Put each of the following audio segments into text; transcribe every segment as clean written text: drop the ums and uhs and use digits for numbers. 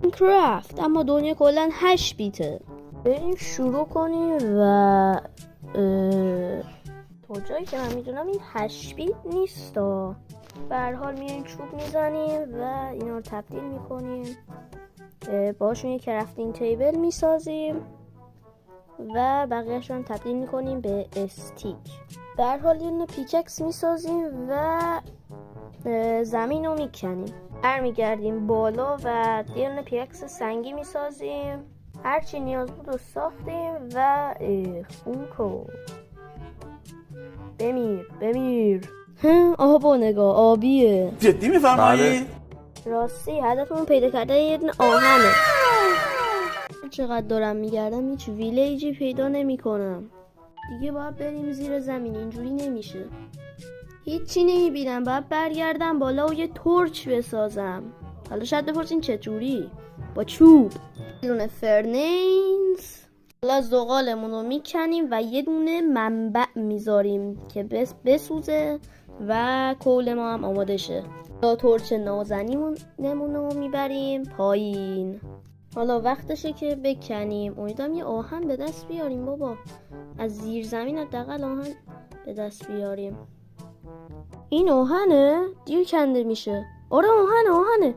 کرافت، اما دنیا کلا 8 بیته. بریم شروع کنیم و تا جایی که من میدونم این 8 بیت نیست. به هر حال میایم چوب میزنیم و اینا رو تبدیل میکنیم، باشون یه کرافتینگ تیبل میسازیم و بقیهشون تبدیل میکنیم به استیک. به هر حال یه پیککس میسازیم و زمین رو میکنیم، برمیگردیم بالا و یه پیککس سنگی میسازیم، هرچی نیاز بود رو ساختیم و خوکو بمیر. آبا نگاه آبیه. جدی میفرمایی؟ راستی هدفمون پیدا کردن یه دونه آهنه. چقدر دارم میگردم هیچ ویلیجی پیدا نمی کنم. دیگه باید بریم زیر زمین، اینجوری نمیشه. هیچی نمیبینم، باید برگردم بالا و یه تورچ بسازم. حالا شاید بپرسین چجوری؟ با چوب. یه دونه فرنیس. حالا زغالمون رو میکنیم و یه دونه منبع میذاریم که بسوزه و کول ما هم آماده شه. تا تورچ نازنینمون رو میبریم پایین. حالا وقتشه که بکنیم. امیدوارم یه آهن به دست بیاریم بابا، از زیر زمین حداقل آهن به دست بیاریم. این آهنه دیر کنده میشه. آره آهنه.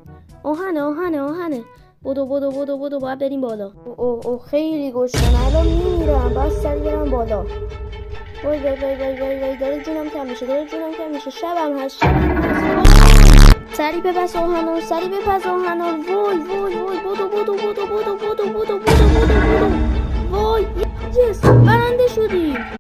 بدو باید بریم بالا. او خیلی گشنم، الان میمیرم، باید سری برم بالا. وای داره جونم کم میشه. شبم هست. سری بپس آهنا. وای بدو. وای یس برنده شدیم.